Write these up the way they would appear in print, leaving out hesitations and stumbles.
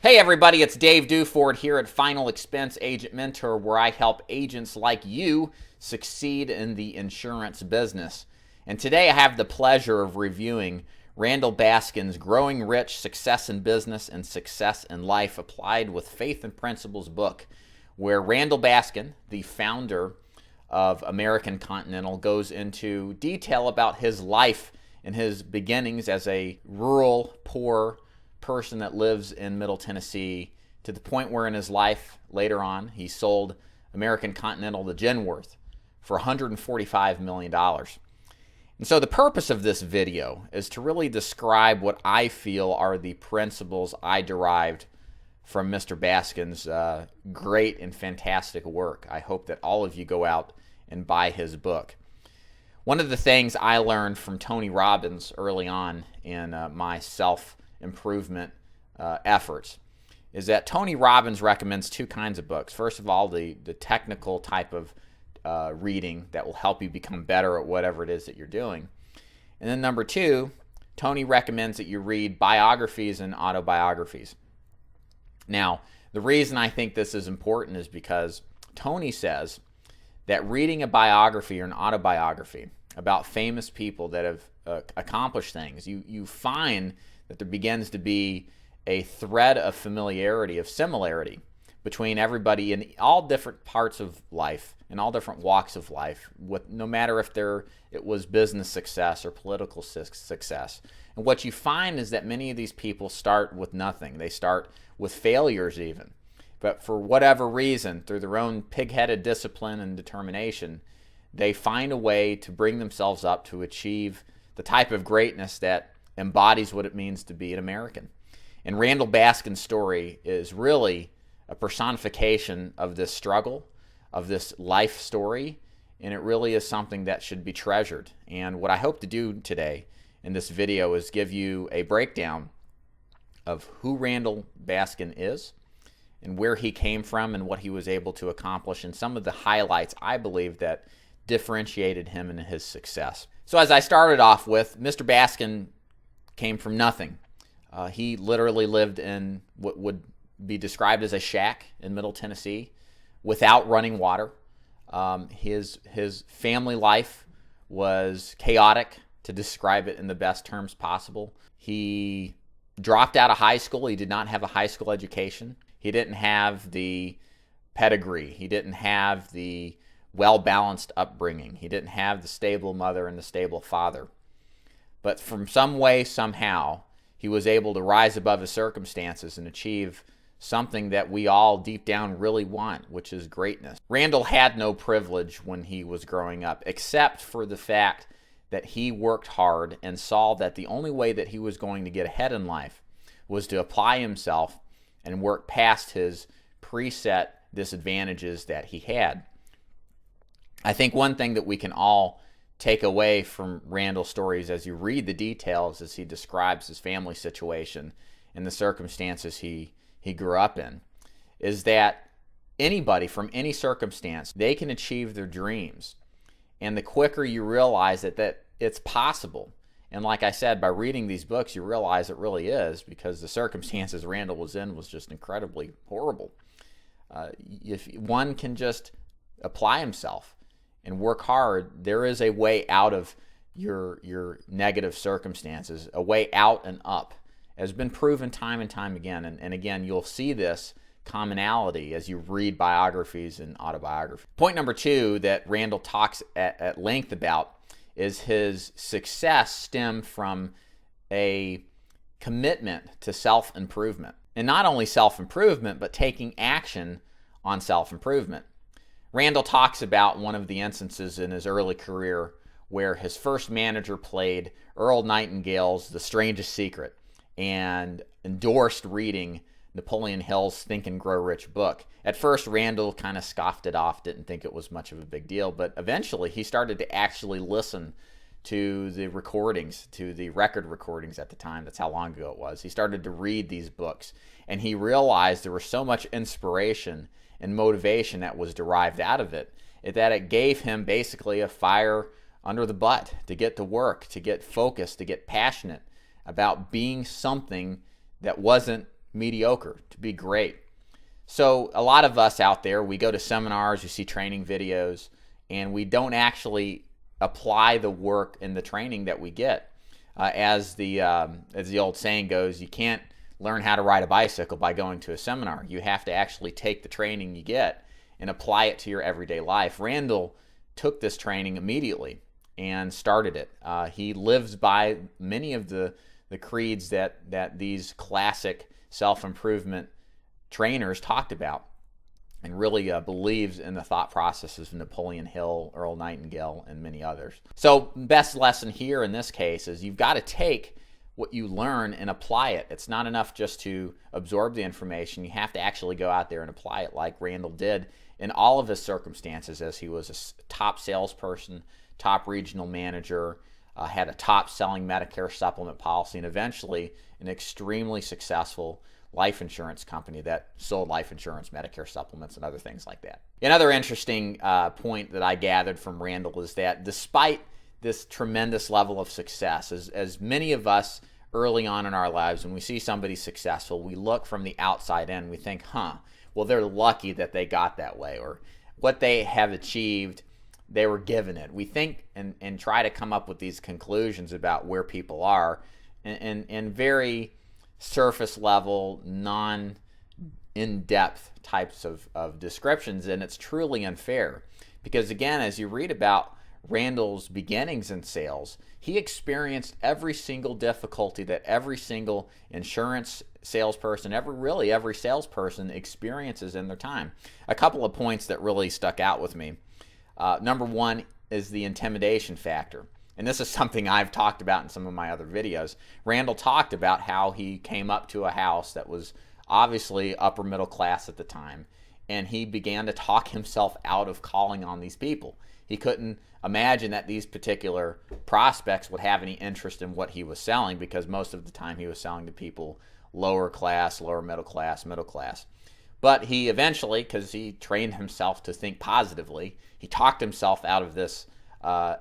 Hey everybody, it's Dave Duford here at Final Expense Agent Mentor, where I help agents like you succeed in the insurance business. And today I have the pleasure of reviewing Randall Baskin's Growing Rich, Success in Business and Success in Life Applied with Faith and Principles book, where Randall Baskin, the founder of American Continental, goes into detail about his life and his beginnings as a rural, poor person that lives in Middle Tennessee, to the point where in his life later on he sold American Continental to Genworth for $145 million. And so the purpose of this video is to really describe what I feel are the principles I derived from Mr. Baskin's great and fantastic work. I hope that all of you go out and buy his book. One of the things I learned from Tony Robbins early on in my self-improvement efforts is that Tony Robbins recommends two kinds of books. First of all, the technical type of reading that will help you become better at whatever it is that you're doing. And then number two, Tony recommends that you read biographies and autobiographies. Now, the reason I think this is important is because Tony says that reading a biography or an autobiography about famous people that have accomplished things, you find that there begins to be a thread of familiarity, of similarity between everybody in all different parts of life, in all different walks of life, no matter if it was business success or political success. And what you find is that many of these people start with nothing. They start with failures even. But for whatever reason, through their own pig-headed discipline and determination, they find a way to bring themselves up to achieve the type of greatness that embodies what it means to be an American. And Randall Baskin's story is really a personification of this struggle, of this life story, and it really is something that should be treasured. And what I hope to do today in this video is give you a breakdown of who Randall Baskin is, and where he came from and what he was able to accomplish, and some of the highlights I believe that differentiated him in his success. So as I started off with, Mr. Baskin came from nothing. He literally lived in what would be described as a shack in Middle Tennessee without running water. His family life was chaotic, to describe it in the best terms possible. He dropped out of high school. He did not have a high school education. He didn't have the pedigree. He didn't have the well-balanced upbringing. He didn't have the stable mother and the stable father. But from some way, somehow, he was able to rise above his circumstances and achieve something that we all deep down really want, which is greatness. Randall had no privilege when he was growing up, except for the fact that he worked hard and saw that the only way that he was going to get ahead in life was to apply himself and work past his preset disadvantages that he had. I think one thing that we can all take away from Randall's stories as you read the details as he describes his family situation and the circumstances he grew up in is that anybody from any circumstance, they can achieve their dreams. And the quicker you realize that it's possible, and like I said, by reading these books, you realize it really is, because the circumstances Randall was in was just incredibly horrible. If one can just apply himself and work hard, there is a way out of your negative circumstances, a way out and up, has been proven time and time again. And again, you'll see this commonality as you read biographies and autobiographies. Point number two that Randall talks at length about is his success stemmed from a commitment to self-improvement. And not only self-improvement, but taking action on self-improvement. Randall talks about one of the instances in his early career where his first manager played Earl Nightingale's The Strangest Secret and endorsed reading Napoleon Hill's Think and Grow Rich book. At first, Randall kind of scoffed it off, didn't think it was much of a big deal, but eventually he started to actually listen to the recordings, to the record recordings at the time. That's how long ago it was. He started to read these books, and he realized there was so much inspiration and motivation that was derived out of it, that it gave him basically a fire under the butt to get to work, to get focused, to get passionate about being something that wasn't mediocre to be great. So a lot of us out there, we go to seminars, we see training videos, and we don't actually apply the work and the training that we get. As the old saying goes, you can't learn how to ride a bicycle by going to a seminar. You have to actually take the training you get and apply it to your everyday life. Randall took this training immediately and started it. He lives by many of the creeds that these classic self-improvement trainers talked about, and really believes in the thought processes of Napoleon Hill, Earl Nightingale, and many others. So best lesson here in this case is you've got to take what you learn and apply it. It's not enough just to absorb the information. You have to actually go out there and apply it, like Randall did in all of his circumstances, as he was a top salesperson, top regional manager, had a top selling Medicare supplement policy, and eventually an extremely successful life insurance company that sold life insurance, Medicare supplements, and other things like that. Another interesting point that I gathered from Randall is that despite this tremendous level of success, as many of us early on in our lives, when we see somebody successful, we look from the outside in, we think, well, they're lucky that they got that way, or what they have achieved, they were given it. We think and try to come up with these conclusions about where people are in very surface level, non-in-depth types of descriptions, and it's truly unfair. Because again, as you read about Randall's beginnings in sales, he experienced every single difficulty that every single insurance salesperson, every salesperson experiences in their time. A couple of points that really stuck out with me. Number one is the intimidation factor. And this is something I've talked about in some of my other videos. Randall talked about how he came up to a house that was obviously upper middle class at the time, and he began to talk himself out of calling on these people. He couldn't imagine that these particular prospects would have any interest in what he was selling, because most of the time he was selling to people lower class, lower middle class, middle class. But he eventually, because he trained himself to think positively, he talked himself out of this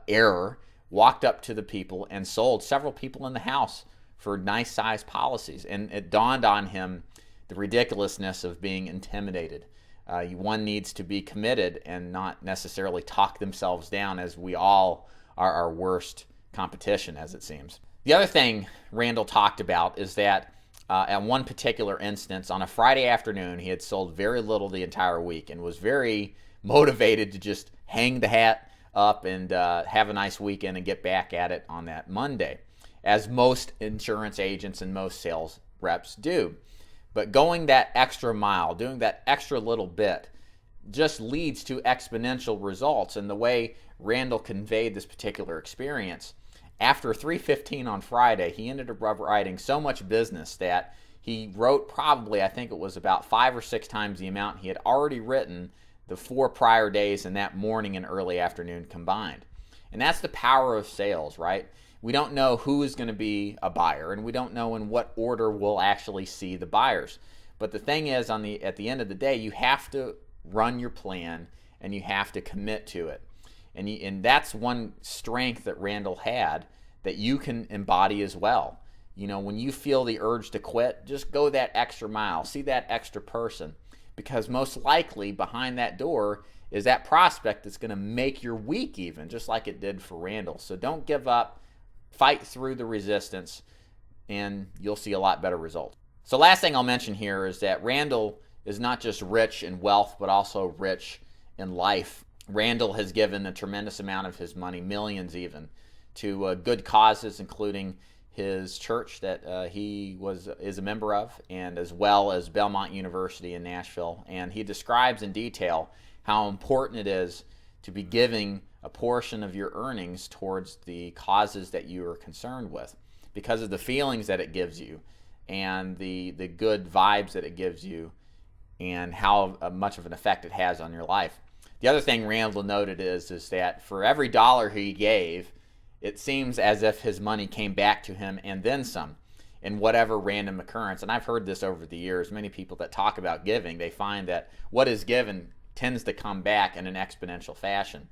error, walked up to the people and sold several people in the house for nice size policies. And it dawned on him the ridiculousness of being intimidated. One needs to be committed and not necessarily talk themselves down, as we all are our worst competition, as it seems. The other thing Randall talked about is that at one particular instance, on a Friday afternoon, he had sold very little the entire week and was very motivated to just hang the hat up and have a nice weekend and get back at it on that Monday, as most insurance agents and most sales reps do. But going that extra mile, doing that extra little bit, just leads to exponential results. And the way Randall conveyed this particular experience, after 3:15 on Friday, he ended up writing so much business that he wrote probably, I think it was about 5 or 6 times the amount he had already written the 4 prior days and that morning and early afternoon combined. And that's the power of sales, right? We don't know who is going to be a buyer, and we don't know in what order we'll actually see the buyers. But the thing is, at the end of the day, you have to run your plan and you have to commit to it. And that's one strength that Randall had that you can embody as well. You know, when you feel the urge to quit, just go that extra mile, see that extra person. Because most likely behind that door is that prospect that's going to make your week even, just like it did for Randall. So don't give up, fight through the resistance, and you'll see a lot better results. So last thing I'll mention here is that Randall is not just rich in wealth, but also rich in life. Randall has given a tremendous amount of his money, millions even, to good causes, including his church that he is a member of, and as well as Belmont University in Nashville. And he describes in detail how important it is to be giving a portion of your earnings towards the causes that you are concerned with, because of the feelings that it gives you and the good vibes that it gives you and how much of an effect it has on your life. The other thing Randall noted is that for every dollar he gave, it seems as if his money came back to him and then some in whatever random occurrence. And I've heard this over the years. Many people that talk about giving, they find that what is given tends to come back in an exponential fashion.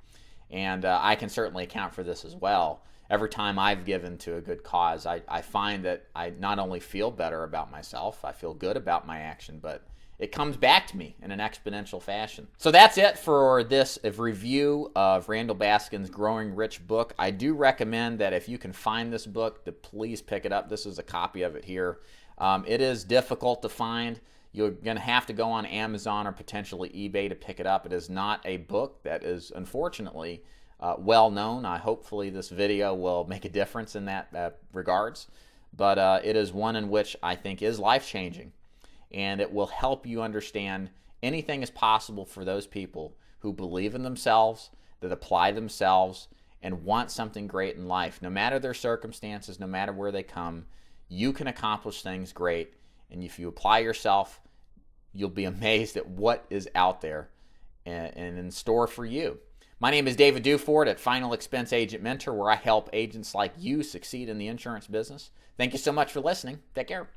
And I can certainly account for this as well. every time I've given to a good cause, I find that I not only feel better about myself, I feel good about my action, but it comes back to me in an exponential fashion. So that's it for this review of Randall Baskin's Growing Rich book. I do recommend that if you can find this book, to please pick it up. This is a copy of it here. It is difficult to find. You're going to have to go on Amazon or potentially eBay to pick it up. It is not a book that is, unfortunately, well known. Hopefully this video will make a difference in that regards. But it is one in which I think is life-changing. And it will help you understand anything is possible for those people who believe in themselves, that apply themselves, and want something great in life. No matter their circumstances, no matter where they come, you can accomplish things great. And if you apply yourself, you'll be amazed at what is out there and in store for you. My name is David Duford at Final Expense Agent Mentor, where I help agents like you succeed in the insurance business. Thank you so much for listening. Take care.